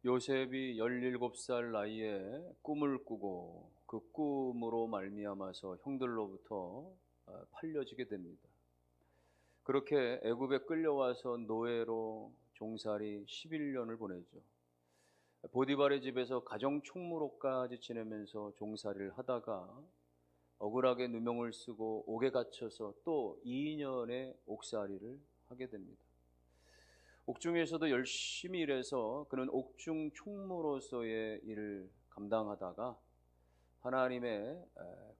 요셉이 17살 나이에 꿈을 꾸고 그 꿈으로 말미암아서 형들로부터 팔려지게 됩니다. 그렇게 애굽에 끌려와서 노예로 종살이 11년을 보내죠. 보디발의 집에서 가정 총무로까지 지내면서 종살이를 하다가 억울하게 누명을 쓰고 옥에 갇혀서 또 2년의 옥살이를 하게 됩니다. 옥중에서도 열심히 일해서 그는 옥중 총무로서의 일을 감당하다가 하나님의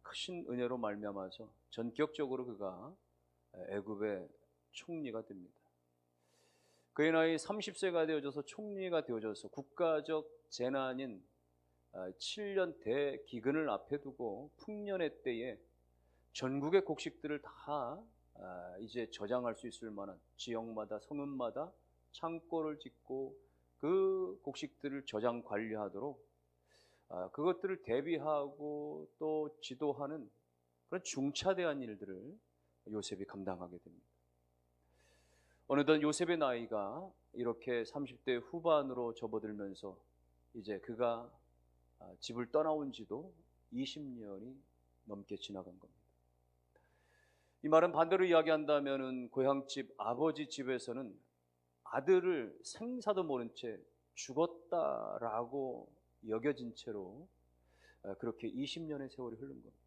크신 은혜로 말미암아서 전격적으로 그가 애굽의 총리가 됩니다. 그의 나이 30세가 되어져서 총리가 되어져서 국가적 재난인 7년 대기근을 앞에 두고 풍년의 때에 전국의 곡식들을 다 이제 저장할 수 있을 만한 지역마다 성읍마다 창고를 짓고 그 곡식들을 저장 관리하도록 그것들을 대비하고 또 지도하는 그런 중차대한 일들을 요셉이 감당하게 됩니다. 어느덧 요셉의 나이가 이렇게 30대 후반으로 접어들면서 이제 그가 집을 떠나온 지도 20년이 넘게 지나간 겁니다. 이 말은 반대로 이야기한다면은 고향집 아버지 집에서는 아들을 생사도 모른 채 죽었다라고 여겨진 채로 그렇게 20년의 세월이 흐른 겁니다.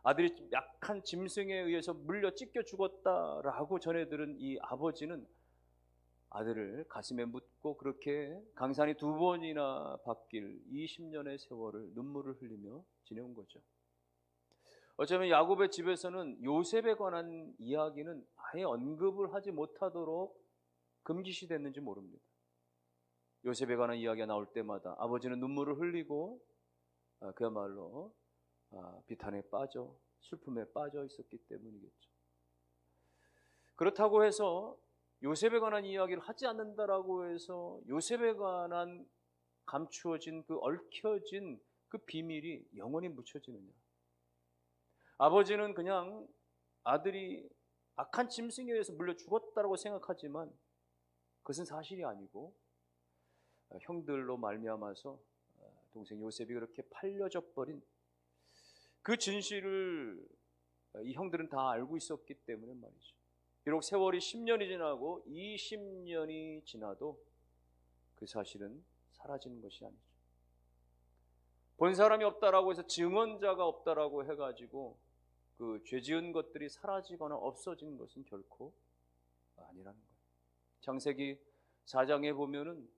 아들이 약한 짐승에 의해서 물려 찢겨 죽었다라고 전해 들은 이 아버지는 아들을 가슴에 묻고 그렇게 강산이 2번이나 바뀔 20년의 세월을 눈물을 흘리며 지내온 거죠. 어쩌면 야곱의 집에서는 요셉에 관한 이야기는 아예 언급을 하지 못하도록 금기시 됐는지 모릅니다. 요셉에 관한 이야기가 나올 때마다 아버지는 눈물을 흘리고 그야말로 비탄에 빠져 슬픔에 빠져 있었기 때문이겠죠. 그렇다고 해서 요셉에 관한 이야기를 하지 않는다라고 해서 요셉에 관한 감추어진 그 얽혀진 그 비밀이 영원히 묻혀지느냐. 아버지는 그냥 아들이 악한 짐승에 의해서 물려 죽었다라고 생각하지만 그것은 사실이 아니고 형들로 말미암아서 동생 요셉이 그렇게 팔려져 버린 그 진실을 이 형들은 다 알고 있었기 때문에 말이죠. 비록 세월이 10년이 지나고 20년이 지나도 그 사실은 사라지는 것이 아니죠. 본 사람이 없다라고 해서 증언자가 없다라고 해가지고 그 죄 지은 것들이 사라지거나 없어지는 것은 결코 아니라는 거예요. 창세기 4장에 보면은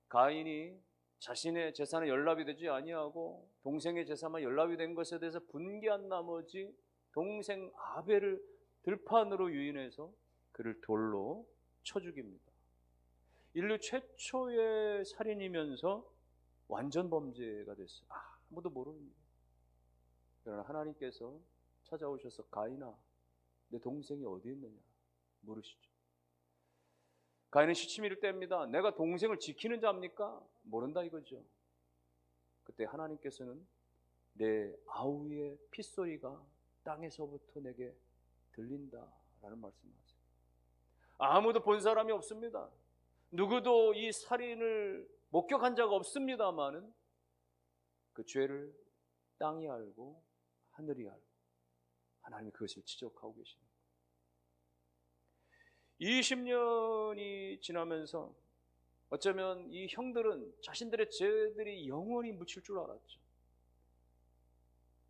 가인이 자신의 재산에 연락이 되지 아니하고 동생의 재산만 연락이 된 것에 대해서 분개한 나머지 동생 아벨을 들판으로 유인해서 그를 돌로 쳐 죽입니다. 인류 최초의 살인이면서 완전 범죄가 됐어요. 아무도 모릅니다. 그러나 하나님께서 찾아오셔서 가인아, 내 동생이 어디 있느냐 물으시죠. 가인은 시치미를 뗍니다. 내가 동생을 지키는 자입니까? 모른다 이거죠. 그때 하나님께서는 내 아우의 핏소리가 땅에서부터 내게 들린다라는 말씀하세요. 아무도 본 사람이 없습니다. 누구도 이 살인을 목격한 자가 없습니다마는 그 죄를 땅이 알고 하늘이 알고 하나님이 그것을 지적하고 계십니다. 20년이 지나면서 어쩌면 이 형들은 자신들의 죄들이 영원히 묻힐 줄 알았죠.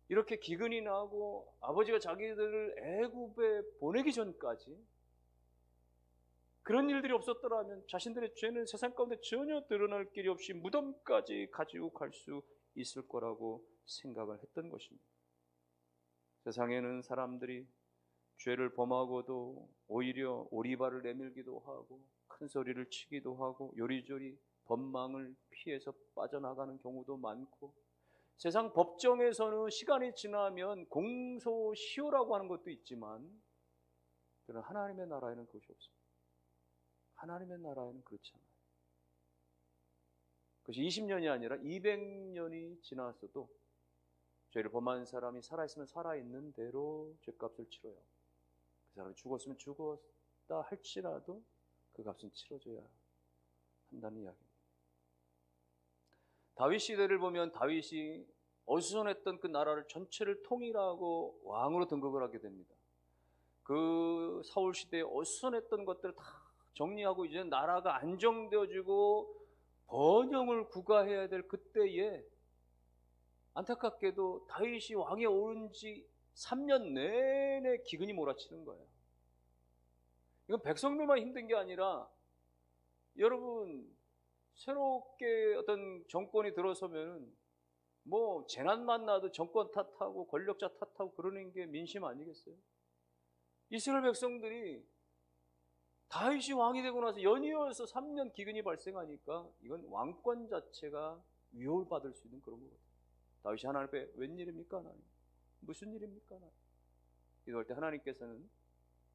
이렇게 기근이 나고 아버지가 자기들을 애굽에 보내기 전까지 그런 일들이 없었더라면 자신들의 죄는 세상 가운데 전혀 드러날 길이 없이 무덤까지 가지고 갈 수 있을 거라고 생각을 했던 것입니다. 세상에는 사람들이 죄를 범하고도 오히려 오리발을 내밀기도 하고 큰 소리를 치기도 하고 요리조리 법망을 피해서 빠져나가는 경우도 많고 세상 법정에서는 시간이 지나면 공소시효라고 하는 것도 있지만 그러나 하나님의 나라에는 그것이 없습니다. 하나님의 나라에는 그렇지 않아요. 그것이 20년이 아니라 200년이 지났어도 죄를 범한 사람이 살아있으면 살아있는 대로 죄값을 치러요. 그 사람이 죽었으면 죽었다 할지라도 그 값은 치러줘야 한다는 이야기입니다. 다윗 시대를 보면 다윗이 어수선했던 그 나라를 전체를 통일하고 왕으로 등극을 하게 됩니다. 그 사울 시대에 어수선했던 것들을 다 정리하고 이제 나라가 안정되어지고 번영을 구가해야 될 그때에 안타깝게도 다윗이 왕에 오른 지 3년 내내 기근이 몰아치는 거예요. 이건 백성들만 힘든 게 아니라 여러분 새롭게 어떤 정권이 들어서면 뭐 재난만 나도 정권 탓하고 권력자 탓하고 그러는 게 민심 아니겠어요? 이스라엘 백성들이 다윗이 왕이 되고 나서 연이어서 3년 기근이 발생하니까 이건 왕권 자체가 위협을 받을 수 있는 그런 거거든요. 다윗이 하나님 앞에 웬일입니까 하나님? 무슨 일입니까 하나님? 기도할 때 하나님께서는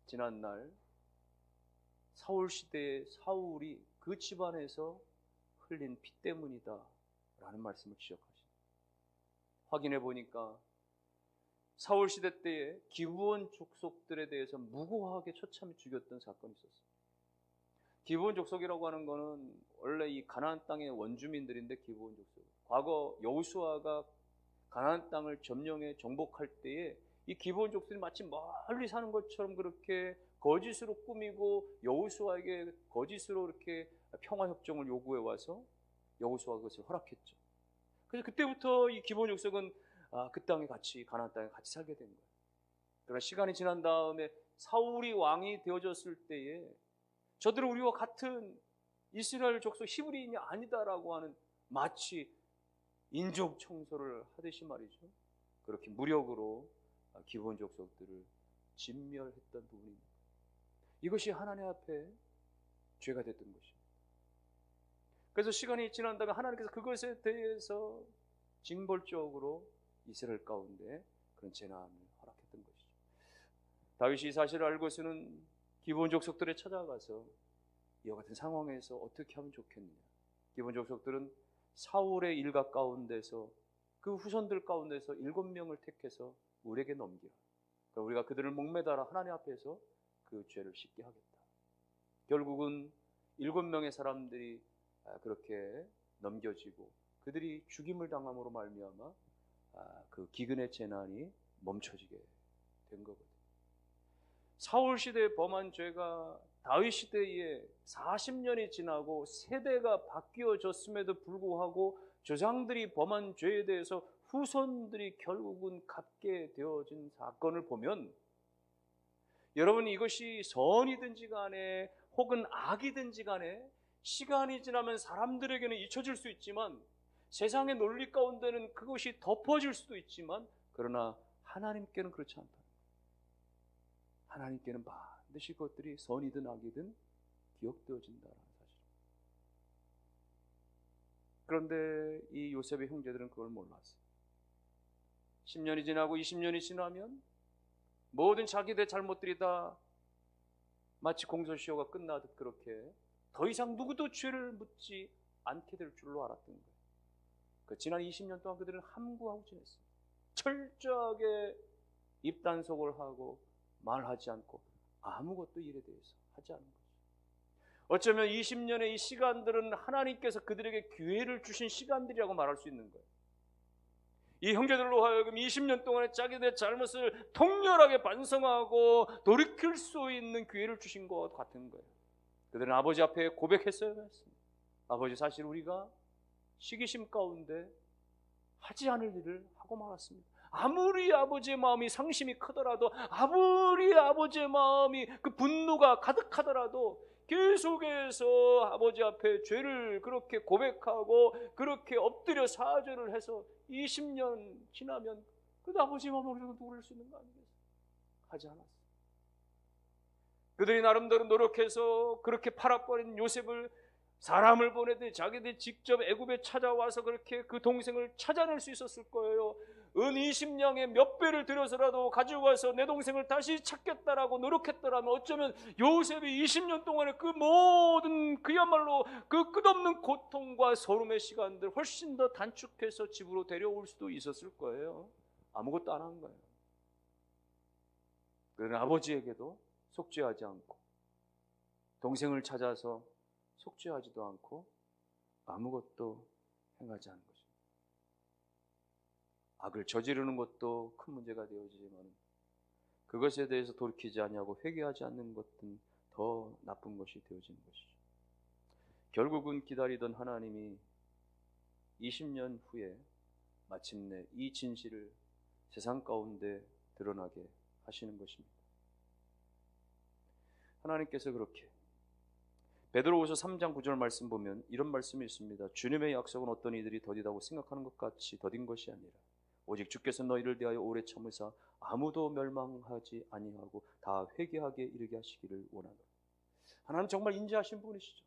지난날 사울 시대의 사울이 그 집안에서 흘린 피 때문이다 라는 말씀을 지적하십니다. 확인해 보니까 사울 시대 때에 기브온 족속들에 대해서 무고하게 처참히 죽였던 사건이 있었어요. 기브온 족속이라고 하는 거는 원래 이 가나안 땅의 원주민들인데, 기브온 족속, 과거 여호수아가 가나안 땅을 점령해 정복할 때에 이 기브온 족속이 마치 멀리 사는 것처럼 그렇게 거짓으로 꾸미고 여호수아에게 거짓으로 이렇게 평화 협정을 요구해 와서 여호수아가 그것을 허락했죠. 그래서 그때부터 이 기브온 족속은 그 땅에 같이, 가나안 땅에 같이 살게 된 거예요. 그러나 시간이 지난 다음에 사울이 왕이 되어졌을 때에 저들은 우리와 같은 이스라엘 족속 히브리인이 아니다라고 하는, 마치 인종 청소를 하듯이 말이죠, 그렇게 무력으로 기브온 족속들을 진멸했던 부분입니다. 이것이 하나님 앞에 죄가 됐던 것입니다. 그래서 시간이 지난 다음에 하나님께서 그것에 대해서 징벌적으로 이스라엘 가운데 그런 재난을 허락했던 것이죠. 다윗이 이 사실을 알고서는 기브온 족속들에 찾아가서 이와 같은 상황에서 어떻게 하면 좋겠느냐. 기브온 족속들은 사울의 일가 가운데서, 그 후손들 가운데서 7명을 택해서 우리에게 넘기라. 그러니까 우리가 그들을 목매달아 하나님 앞에서 그 죄를 씻게 하겠다. 결국은 7명의 사람들이 그렇게 넘겨지고 그들이 죽임을 당함으로 말미암아 그 기근의 재난이 멈춰지게 된 거거든요. 사울 시대에 범한 죄가 다윗 시대에 40년이 지나고 세대가 바뀌어졌음에도 불구하고 조상들이 범한 죄에 대해서 후손들이 결국은 갚게 되어진 사건을 보면, 여러분 이것이 선이든지 간에 혹은 악이든지 간에 시간이 지나면 사람들에게는 잊혀질 수 있지만, 세상의 논리 가운데는 그것이 덮어질 수도 있지만, 그러나 하나님께는 그렇지 않다. 하나님께는 반드시 그것들이 선이든 악이든 기억되어진다는 사실. 그런데 이 요셉의 형제들은 그걸 몰랐어요. 10년이 지나고 20년이 지나면 모든 자기들의 잘못들이 다 마치 공소시효가 끝나듯 그렇게 더 이상 누구도 죄를 묻지 않게 될 줄로 알았던 거예요. 그 지난 20년 동안 그들은 함구하고 지냈습니다. 철저하게 입단속을 하고 말하지 않고 아무것도 일에 대해서 하지 않는 거죠. 어쩌면 20년의 이 시간들은 하나님께서 그들에게 기회를 주신 시간들이라고 말할 수 있는 거예요. 이 형제들로 하여금 20년 동안에 자기들의 잘못을 통렬하게 반성하고 돌이킬 수 있는 기회를 주신 것 같은 거예요. 그들은 아버지 앞에 고백했어야 했습니다. 아버지, 사실 우리가 시기심 가운데 하지 않을 일을 하고 말았습니다. 아무리 아버지의 마음이 상심이 크더라도, 아무리 아버지의 마음이 그 분노가 가득하더라도 계속해서 아버지 앞에 죄를 그렇게 고백하고 그렇게 엎드려 사죄를 해서 20년 지나면 그래도 아버지의 마음을 누릴 수 있는 거 아니겠어요? 하지 않았어요. 그들이 나름대로 노력해서 그렇게 팔아버린 요셉을 사람을 보내듯 자기들이 직접 애굽에 찾아와서 그렇게 그 동생을 찾아낼 수 있었을 거예요. 은 20냥의 몇 배를 들여서라도 가지고 와서 내 동생을 다시 찾겠다라고 노력했더라면 어쩌면 요셉이 20년 동안의 그 모든 그야말로 그 끝없는 고통과 서름의 시간들 훨씬 더 단축해서 집으로 데려올 수도 있었을 거예요. 아무것도 안 한 거예요. 그러나 아버지에게도 속죄하지 않고 동생을 찾아서 속죄하지도 않고 아무것도 행하지 않은 것입니다. 악을 저지르는 것도 큰 문제가 되어지지만 그것에 대해서 돌이키지 아니하고 회개하지 않는 것은 더 나쁜 것이 되어지는 것이죠. 결국은 기다리던 하나님이 20년 후에 마침내 이 진실을 세상 가운데 드러나게 하시는 것입니다. 하나님께서 그렇게 베드로후서 3장 9절 말씀 보면 이런 말씀이 있습니다. 주님의 약속은 어떤 이들이 더디다고 생각하는 것 같이 더딘 것이 아니라 오직 주께서 너희를 대하여 오래 참으사 아무도 멸망하지 아니하고 다 회개하게 이르게 하시기를 원하노라. 하나님 정말 인자하신 분이시죠.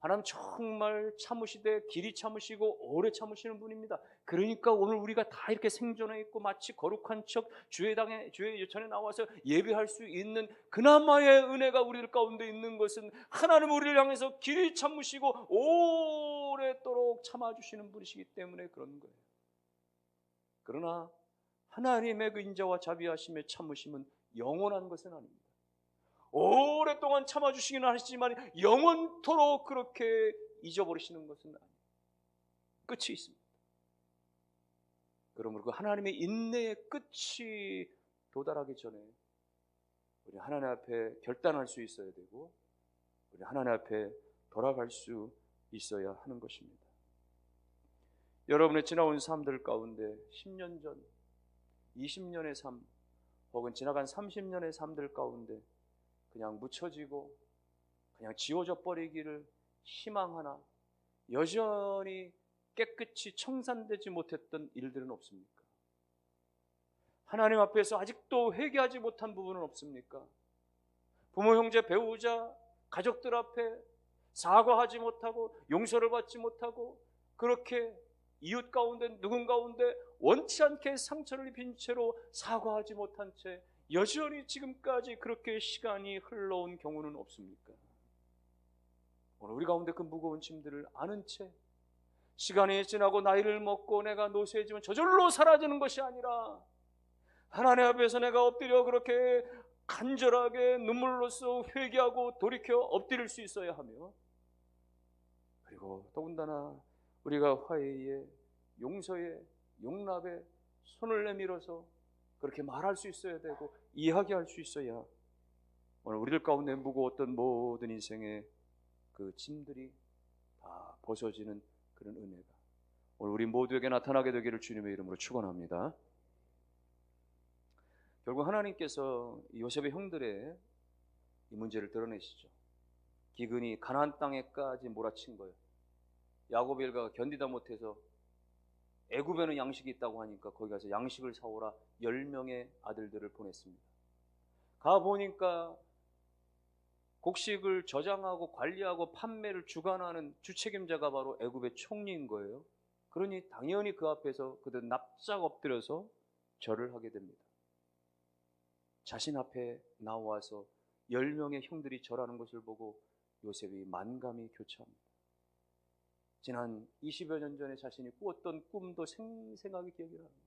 하나님 정말 참으시되 길이 참으시고 오래 참으시는 분입니다. 그러니까 오늘 우리가 다 이렇게 생존해 있고 마치 거룩한 척 주의 전에 나와서 예배할 수 있는 그나마의 은혜가 우리들 가운데 있는 것은 하나님 우리를 향해서 길이 참으시고 오랫도록 참아주시는 분이시기 때문에 그런 거예요. 그러나 하나님의 그 인자와 자비하심의 참으심은 영원한 것은 아닙니다. 오랫동안 참아주시기는 하시지만 영원토록 그렇게 잊어버리시는 것은 아니에요. 끝이 있습니다. 그러므로 그 하나님의 인내의 끝이 도달하기 전에 우리 하나님 앞에 결단할 수 있어야 되고 우리 하나님 앞에 돌아갈 수 있어야 하는 것입니다. 여러분의 지나온 삶들 가운데 10년 전, 20년의 삶 혹은 지나간 30년의 삶들 가운데 그냥 묻혀지고 그냥 지워져 버리기를 희망하나 여전히 깨끗이 청산되지 못했던 일들은 없습니까? 하나님 앞에서 아직도 회개하지 못한 부분은 없습니까? 부모, 형제, 배우자, 가족들 앞에 사과하지 못하고 용서를 받지 못하고 그렇게 이웃 가운데 누군 가운데 원치 않게 상처를 입힌 채로 사과하지 못한 채 여전히 지금까지 그렇게 시간이 흘러온 경우는 없습니까? 오늘 우리 가운데 그 무거운 짐들을 아는 채 시간이 지나고 나이를 먹고 내가 노쇠해지면 저절로 사라지는 것이 아니라 하나님 앞에서 내가 엎드려 그렇게 간절하게 눈물로써 회개하고 돌이켜 엎드릴 수 있어야 하며 그리고 더군다나 우리가 화해에 용서에 용납에 손을 내밀어서 그렇게 말할 수 있어야 되고 이야기할 수 있어야 오늘 우리들 가운데 무거웠던 모든 인생의 그 짐들이 다 벗어지는 그런 은혜가 오늘 우리 모두에게 나타나게 되기를 주님의 이름으로 축원합니다. 결국 하나님께서 요셉의 형들의 이 문제를 드러내시죠. 기근이 가나안 땅에까지 몰아친 거예요. 야곱의 일가가 견디다 못해서 애굽에는 양식이 있다고 하니까 거기 가서 양식을 사오라 10명의 아들들을 보냈습니다. 가보니까 곡식을 저장하고 관리하고 판매를 주관하는 주책임자가 바로 애굽의 총리인 거예요. 그러니 당연히 그 앞에서 그들 납작 엎드려서 절을 하게 됩니다. 자신 앞에 나와서 10명의 형들이 절하는 것을 보고 요셉이 만감이 교차합니다. 지난 20여 년 전에 자신이 꾸었던 꿈도 생생하게 기억이 나는 거예요.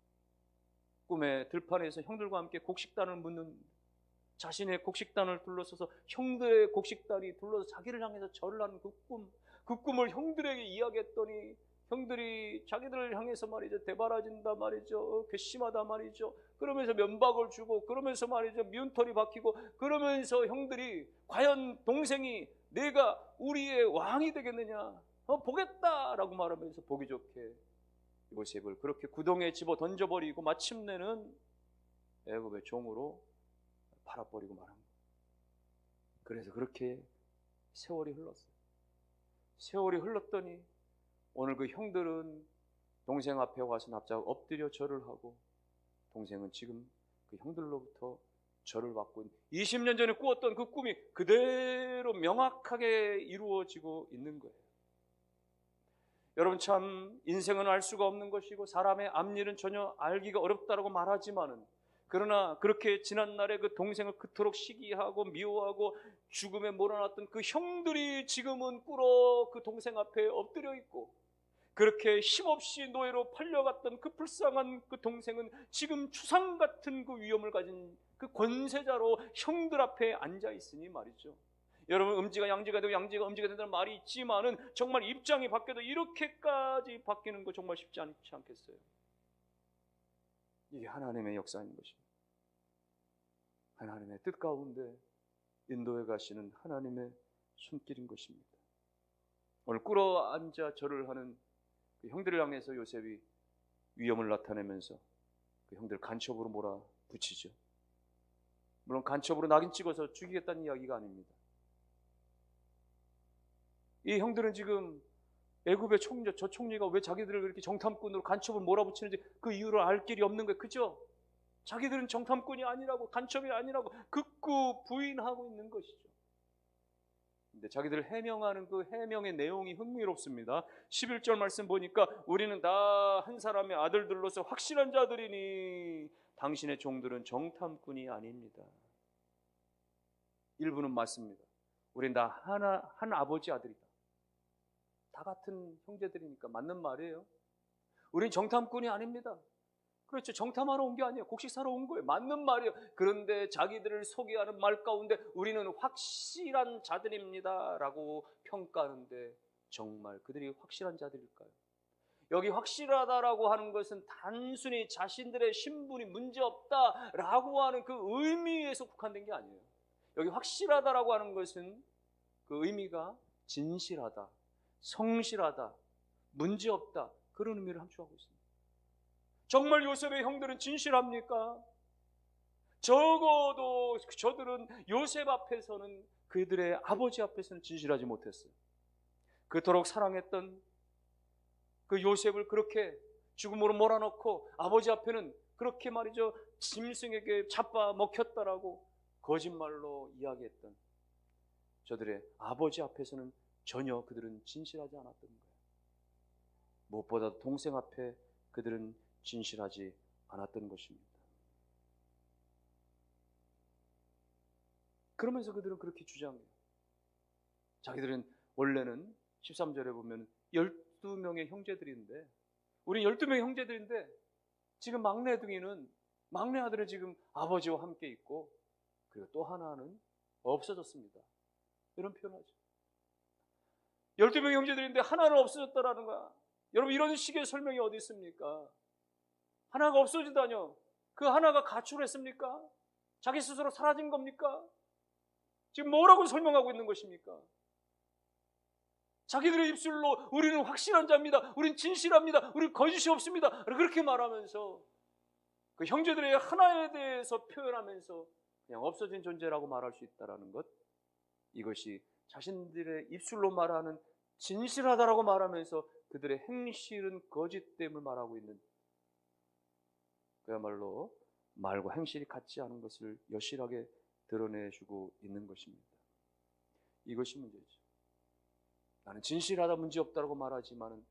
꿈에 들판에서 형들과 함께 곡식단을 묻는 자신의 곡식단을 둘러서서 형들의 곡식단이 둘러서 자기를 향해서 절을 하는 그 꿈을 형들에게 이야기했더니 형들이 자기들을 향해서 말이죠 대바라진다 말이죠 괘씸하다 말이죠 그러면서 면박을 주고 그러면서 말이죠 미운털이 박히고 그러면서 형들이 과연 동생이 내가 우리의 왕이 되겠느냐 보겠다라고 말하면서 보기 좋게 요셉을 그렇게 구덩이에 집어 던져버리고 마침내는 애굽의 종으로 팔아버리고 말한 거예요. 그래서 그렇게 세월이 흘렀어요. 세월이 흘렀더니 오늘 그 형들은 동생 앞에 와서 납작 엎드려 절을 하고 동생은 지금 그 형들로부터 절을 받고 20년 전에 꾸었던 그 꿈이 그대로 명확하게 이루어지고 있는 거예요. 여러분 참 인생은 알 수가 없는 것이고 사람의 앞일은 전혀 알기가 어렵다라고 말하지만은 그러나 그렇게 지난날에 그 동생을 그토록 시기하고 미워하고 죽음에 몰아놨던 그 형들이 지금은 꿇어 그 동생 앞에 엎드려 있고 그렇게 힘없이 노예로 팔려갔던 그 불쌍한 그 동생은 지금 추상 같은 그 위엄을 가진 그 권세자로 형들 앞에 앉아 있으니 말이죠. 여러분, 음지가 양지가 되고 양지가 음지가 된다는 말이 있지만은 정말 입장이 바뀌어도 이렇게까지 바뀌는 거 정말 쉽지 않지 않겠어요? 이게 하나님의 역사인 것입니다. 하나님의 뜻 가운데 인도해 가시는 하나님의 손길인 것입니다. 오늘 꿇어앉아 절을 하는 그 형들을 향해서 요셉이 위험을 나타내면서 그 형들을 간첩으로 몰아붙이죠. 물론 간첩으로 낙인 찍어서 죽이겠다는 이야기가 아닙니다. 이 형들은 지금 애굽의 저 총리가 왜 자기들을 그렇게 정탐꾼으로 간첩을 몰아붙이는지 그 이유를 알 길이 없는 거예요. 그죠? 자기들은 정탐꾼이 아니라고, 간첩이 아니라고 극구 부인하고 있는 것이죠. 근데 자기들 해명하는 그 해명의 내용이 흥미롭습니다. 11절 말씀 보니까 우리는 다 한 사람의 아들들로서 확실한 자들이니 당신의 종들은 정탐꾼이 아닙니다. 일부는 맞습니다. 우린 다 한 아버지 아들이다. 다 같은 형제들이니까 맞는 말이에요. 우린 정탐꾼이 아닙니다. 그렇죠. 정탐하러 온 게 아니에요. 곡식 사러 온 거예요. 맞는 말이에요. 그런데 자기들을 소개하는 말 가운데 우리는 확실한 자들입니다 라고 평가하는데 정말 그들이 확실한 자들일까요? 여기 확실하다라고 하는 것은 단순히 자신들의 신분이 문제없다라고 하는 그 의미에서 국한된 게 아니에요. 여기 확실하다라고 하는 것은 그 의미가 진실하다, 성실하다, 문제없다, 그런 의미를 함축하고 있습니다. 정말 요셉의 형들은 진실합니까? 적어도 저들은 요셉 앞에서는, 그들의 아버지 앞에서는 진실하지 못했어요. 그토록 사랑했던 그 요셉을 그렇게 죽음으로 몰아넣고 아버지 앞에는 그렇게 말이죠, 짐승에게 잡아먹혔다라고 거짓말로 이야기했던 저들의 아버지 앞에서는 전혀 그들은 진실하지 않았던 거예요. 무엇보다 동생 앞에 그들은 진실하지 않았던 것입니다. 그러면서 그들은 그렇게 주장해요. 자기들은 원래는 13절에 보면 12명의 형제들인데, 우리 12명의 형제들인데 지금 막내 아들은 지금 아버지와 함께 있고, 그리고 또 하나는 없어졌습니다. 이런 표현하죠. 12명의 형제들인데 하나는 없어졌다라는 거야. 여러분, 이런 식의 설명이 어디 있습니까? 하나가 없어지다뇨. 그 하나가 가출했습니까? 자기 스스로 사라진 겁니까? 지금 뭐라고 설명하고 있는 것입니까? 자기들의 입술로 우리는 확실한 자입니다, 우린 진실합니다, 우린 거짓이 없습니다, 그렇게 말하면서 그 형제들의 하나에 대해서 표현하면서 그냥 없어진 존재라고 말할 수 있다는 것, 이것이 자신들의 입술로 말하는 진실하다라고 말하면서 그들의 행실은 거짓됨을 말하고 있는, 그야말로 말과 행실이 같지 않은 것을 여실하게 드러내주고 있는 것입니다. 이것이 문제죠. 나는 진실하다, 문제없다라고 말하지만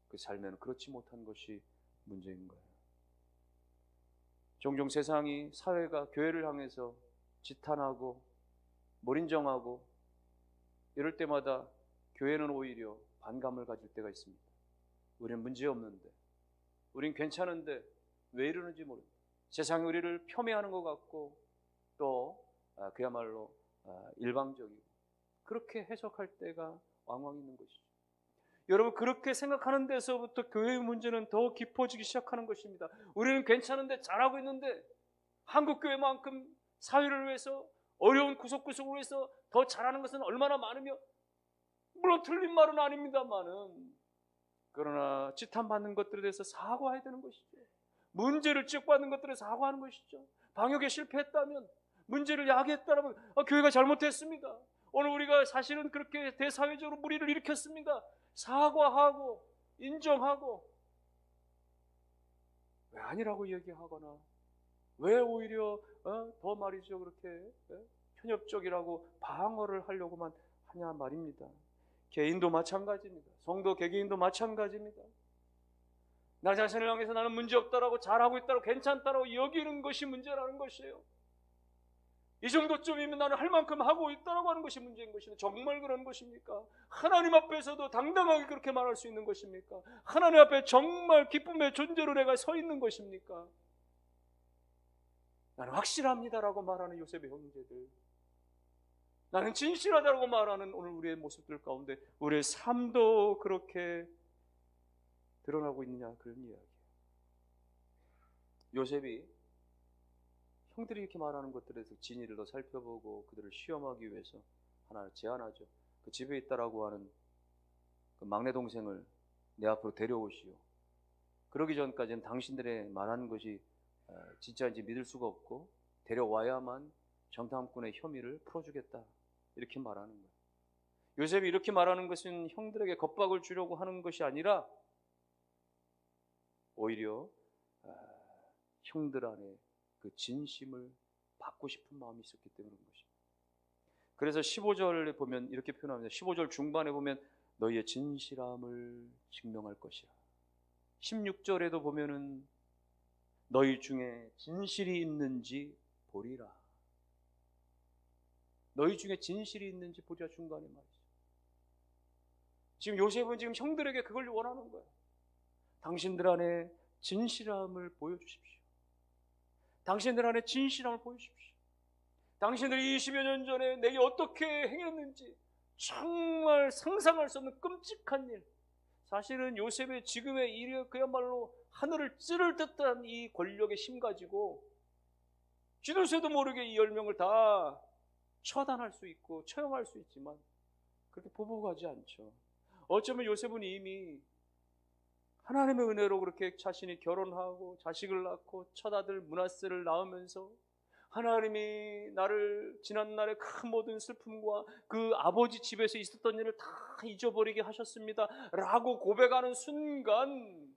그 삶에는 그렇지 못한 것이 문제인 거예요. 종종 세상이, 사회가 교회를 향해서 지탄하고 몰인정하고 이럴 때마다 교회는 오히려 반감을 가질 때가 있습니다. 우리는 문제없는데, 우린 괜찮은데 왜 이러는지 모릅니다. 세상이 우리를 폄훼하는 것 같고 또 그야말로 일방적이고 그렇게 해석할 때가 왕왕 있는 것이죠. 여러분, 그렇게 생각하는 데서부터 교회의 문제는 더 깊어지기 시작하는 것입니다. 우리는 괜찮은데, 잘하고 있는데, 한국교회만큼 사회를 위해서, 어려운 구석구석을 위해서 더 잘하는 것은 얼마나 많으며, 물론 틀린 말은 아닙니다만은, 그러나 지탄받는 것들에 대해서 사과해야 되는 것이죠. 문제를 지적받는 것들에 사과하는 것이죠. 방역에 실패했다면, 문제를 야기했다면 교회가 잘못했습니다, 오늘 우리가 사실은 그렇게 대사회적으로 무리를 일으켰습니다, 사과하고 인정하고, 왜 아니라고 얘기하거나 왜 오히려 더 말이죠 그렇게 편협적이라고 방어를 하려고만 하냐 말입니다. 개인도 마찬가지입니다. 성도 개개인도 마찬가지입니다. 나 자신을 향해서 나는 문제없다라고, 잘하고 있다라고, 괜찮다라고 여기는 것이 문제라는 것이에요. 이 정도쯤이면 나는 할 만큼 하고 있다라고 하는 것이 문제인 것이네. 정말 그런 것입니까? 하나님 앞에서도 당당하게 그렇게 말할 수 있는 것입니까? 하나님 앞에 정말 기쁨의 존재로 내가 서 있는 것입니까? 나는 확실합니다라고 말하는 요셉의 형제들, 나는 진실하다고 말하는 오늘 우리의 모습들 가운데 우리의 삶도 그렇게 드러나고 있느냐, 그런 이야기예요. 요셉이 형들이 이렇게 말하는 것들에서 진위를 더 살펴보고 그들을 시험하기 위해서 하나 제안하죠. 그 집에 있다라고 하는 그 막내 동생을 내 앞으로 데려오시오. 그러기 전까지는 당신들의 말하는 것이 진짜인지 믿을 수가 없고 데려와야만 정탐꾼의 혐의를 풀어주겠다, 이렇게 말하는 거예요. 요셉이 이렇게 말하는 것은 형들에게 겁박을 주려고 하는 것이 아니라 오히려 형들 안에 그 진심을 받고 싶은 마음이 있었기 때문인 것입니다. 그래서 15절에 보면 이렇게 표현합니다. 15절 중반에 보면 너희의 진실함을 증명할 것이라. 16절에도 보면은 너희 중에 진실이 있는지 보리라. 너희 중에 진실이 있는지 보리라 중간에 말이죠. 지금 요셉은 지금 형들에게 그걸 원하는 거예요. 당신들 안에 진실함을 보여주십시오. 당신들 안에 진실함을 보여주십시오. 당신들이 20여 년 전에 내게 어떻게 행했는지 정말 상상할 수 없는 끔찍한 일. 사실은 요셉의 지금의 일이 그야말로 하늘을 찌를 듯한 이 권력의 힘 가지고 쥐도 새도 모르게 이 10명을 다 처단할 수 있고 처형할 수 있지만 그렇게 보복하지 않죠. 어쩌면 요셉은 이미 하나님의 은혜로 그렇게 자신이 결혼하고 자식을 낳고 첫 아들 므낫세를 낳으면서 하나님이 나를 지난날의 큰 모든 슬픔과 그 아버지 집에서 있었던 일을 다 잊어버리게 하셨습니다 라고 고백하는 순간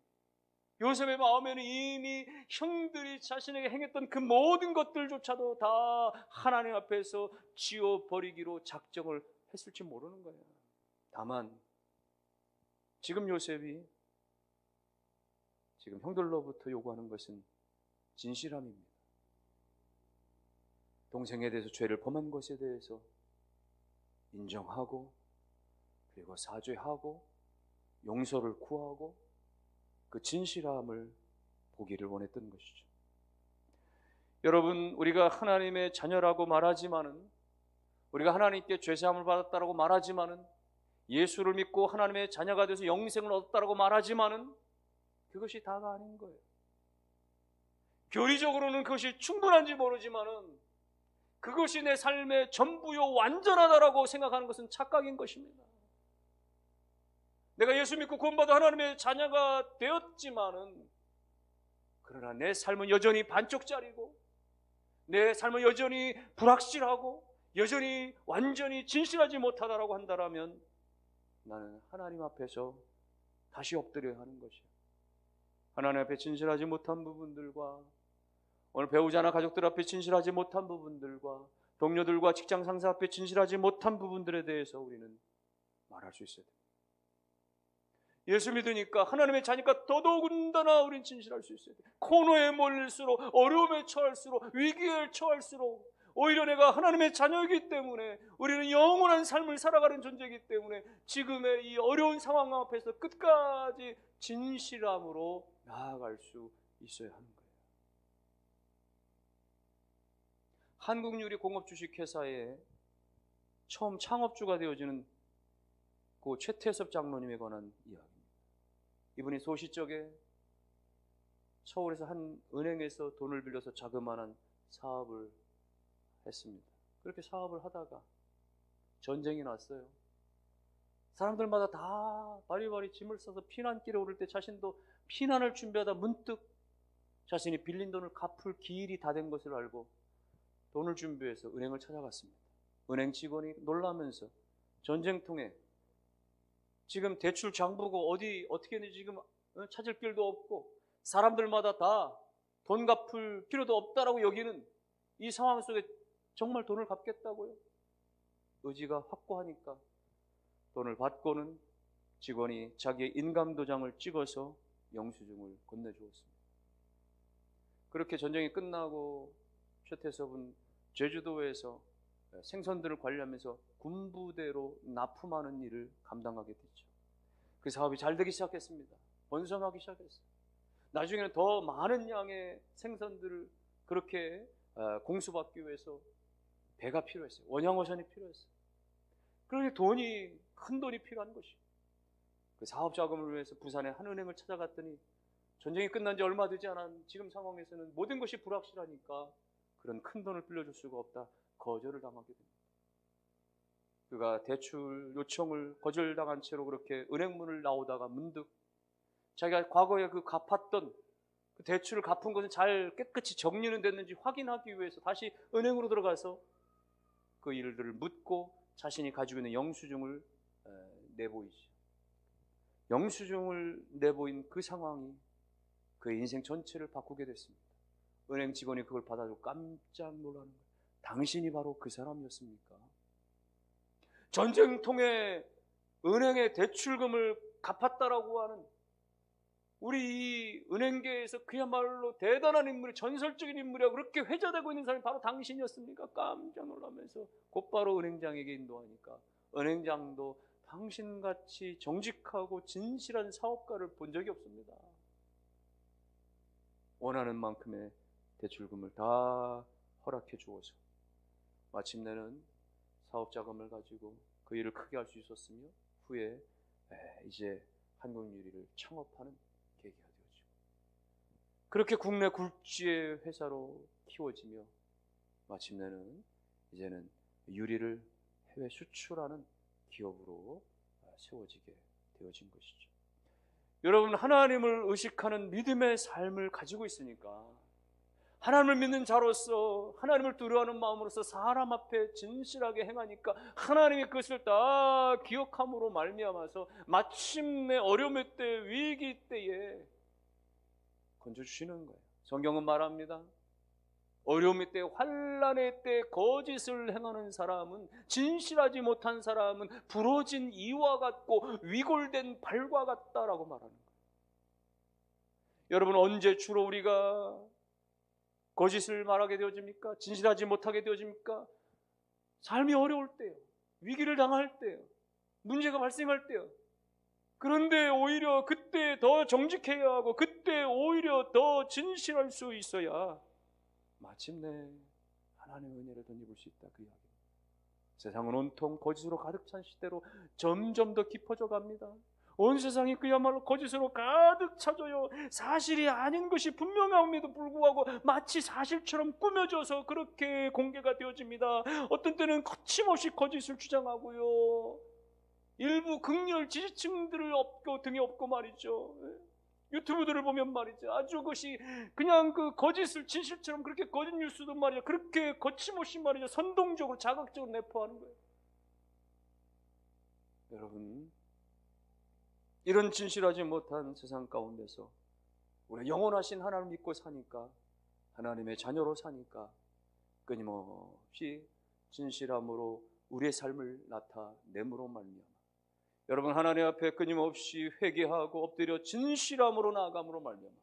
요셉의 마음에는 이미 형들이 자신에게 행했던 그 모든 것들조차도 다 하나님 앞에서 지워버리기로 작정을 했을지 모르는 거예요. 다만 지금 요셉이 지금 형들로부터 요구하는 것은 진실함입니다. 동생에 대해서 죄를 범한 것에 대해서 인정하고 그리고 사죄하고 용서를 구하고 그 진실함을 보기를 원했던 것이죠. 여러분, 우리가 하나님의 자녀라고 말하지만은, 우리가 하나님께 죄사함을 받았다라고 말하지만은, 예수를 믿고 하나님의 자녀가 돼서 영생을 얻었다라고 말하지만은 그것이 다가 아닌 거예요. 교리적으로는 그것이 충분한지 모르지만은 그것이 내 삶의 전부요 완전하다라고 생각하는 것은 착각인 것입니다. 내가 예수 믿고 구원받아 하나님의 자녀가 되었지만은 그러나 내 삶은 여전히 반쪽짜리고 내 삶은 여전히 불확실하고 여전히 완전히 진실하지 못하다라고 한다면 나는 하나님 앞에서 다시 엎드려야 하는 것이야. 하나님 앞에 진실하지 못한 부분들과 오늘 배우자나 가족들 앞에 진실하지 못한 부분들과 동료들과 직장 상사 앞에 진실하지 못한 부분들에 대해서 우리는 말할 수 있어야 됩니다. 예수 믿으니까 하나님의 자니까 더더군다나 우린 진실할 수 있어야 돼요. 코너에 몰릴수록 어려움에 처할수록 위기에 처할수록 오히려 내가 하나님의 자녀이기 때문에 우리는 영원한 삶을 살아가는 존재이기 때문에 지금의 이 어려운 상황 앞에서 끝까지 진실함으로 나아갈 수 있어야 하는 거예요. 한국유리공업주식회사의 처음 창업주가 되어지는 그 최태섭 장로님에 관한 이야기입니다. 이분이 소시적에 서울에서 한 은행에서 돈을 빌려서 자그마한 사업을 했습니다. 그렇게 사업을 하다가 전쟁이 났어요. 사람들마다 다 바리바리 짐을 싸서 피난길에 오를 때 자신도 피난을 준비하다 문득 자신이 빌린 돈을 갚을 기일이 다 된 것을 알고 돈을 준비해서 은행을 찾아갔습니다. 은행 직원이 놀라면서 전쟁통에 지금 대출 장부고 어떻게 했는지 지금 찾을 길도 없고 사람들마다 다 돈 갚을 필요도 없다라고 여기는 이 상황 속에 정말 돈을 갚겠다고요? 의지가 확고하니까 돈을 받고는 직원이 자기의 인감도장을 찍어서 영수증을 건네주었습니다. 그렇게 전쟁이 끝나고 최태섭은 제주도에서 생선들을 관리하면서 군부대로 납품하는 일을 감당하게 됐죠. 그 사업이 잘 되기 시작했습니다. 번성하기 시작했어요. 나중에는 더 많은 양의 생선들을 그렇게 공수받기 위해서 배가 필요했어요. 원양어선이 필요했어요. 그러니 돈이, 큰 돈이 필요한 것이죠. 그 사업 자금을 위해서 부산의 한 은행을 찾아갔더니 전쟁이 끝난 지 얼마 되지 않은 지금 상황에서는 모든 것이 불확실하니까 그런 큰 돈을 빌려줄 수가 없다. 거절을 당하게 됩니다. 그가 대출 요청을 거절당한 채로 그렇게 은행 문을 나오다가 문득 자기가 과거에 그 갚았던 그 대출을 갚은 것은 잘 깨끗이 정리는 됐는지 확인하기 위해서 다시 은행으로 들어가서 그 일들을 묻고 자신이 가지고 있는 영수증을 내보이죠. 영수증을 내보인 그 상황이 그의 인생 전체를 바꾸게 됐습니다. 은행 직원이 그걸 받아주고 깜짝 놀라는 거예요. 당신이 바로 그 사람이었습니까? 전쟁통에 은행의 대출금을 갚았다라고 하는 우리 이 은행계에서 그야말로 대단한 인물이, 전설적인 인물이야 그렇게 회자되고 있는 사람이 바로 당신이었습니까? 깜짝 놀라면서 곧바로 은행장에게 인도하니까 은행장도 당신같이 정직하고 진실한 사업가를 본 적이 없습니다. 원하는 만큼의 대출금을 다 허락해 주어서 마침내는 사업자금을 가지고 그 일을 크게 할 수 있었으며 후에 이제 한국유리를 창업하는 계기가 되었죠. 그렇게 국내 굴지의 회사로 키워지며 마침내는 이제는 유리를 해외 수출하는 기업으로 세워지게 되어진 것이죠. 여러분, 하나님을 의식하는 믿음의 삶을 가지고 있으니까 하나님을 믿는 자로서 하나님을 두려워하는 마음으로서 사람 앞에 진실하게 행하니까 하나님이 그것을 다 기억함으로 말미암아서 마침내 어려움의 때, 위기 때에 건져주시는 거예요. 성경은 말합니다. 어려움의 때, 환난의 때 거짓을 행하는 사람은, 진실하지 못한 사람은 부러진 이와 같고 위골된 발과 같다라고 말하는 거예요. 여러분, 언제 주로 우리가 거짓을 말하게 되어집니까? 진실하지 못하게 되어집니까? 삶이 어려울 때요, 위기를 당할 때요, 문제가 발생할 때요. 그런데 오히려 그때 더 정직해야 하고 그때 오히려 더 진실할 수 있어야 마침내 하나님의 은혜를 덧입을 수 있다, 그 이야기입니다. 세상은 온통 거짓으로 가득 찬 시대로 점점 더 깊어져 갑니다. 온 세상이 그야말로 거짓으로 가득 차져요. 사실이 아닌 것이 분명함에도 불구하고 마치 사실처럼 꾸며져서 그렇게 공개가 되어집니다. 어떤 때는 거침없이 거짓을 주장하고요, 일부 극렬 지지층들을 업고 등에 업고 말이죠. 유튜브들을 보면 말이죠, 아주 그것이 그냥 그 거짓을 진실처럼 그렇게 거짓 뉴스도 말이죠, 그렇게 거침없이 말이죠, 선동적으로 자극적으로 내포하는 거예요. 여러분, 이런 진실하지 못한 세상 가운데서 우리 영원하신 하나님을 믿고 사니까, 하나님의 자녀로 사니까 끊임없이 진실함으로 우리의 삶을 나타내므로 말미암아 여러분, 하나님 앞에 끊임없이 회개하고 엎드려 진실함으로 나아감으로 말미암아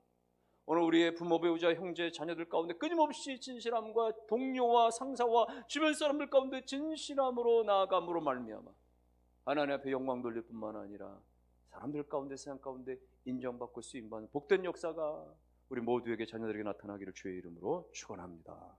오늘 우리의 부모, 배우자, 형제, 자녀들 가운데 끊임없이 진실함과 동료와 상사와 주변 사람들 가운데 진실함으로 나아감으로 말미암아 하나님 앞에 영광 돌릴 뿐만 아니라 사람들 가운데, 세상 가운데 인정받고 쓰임받는 복된 역사가 우리 모두에게, 자녀들에게 나타나기를 주의 이름으로 축원합니다.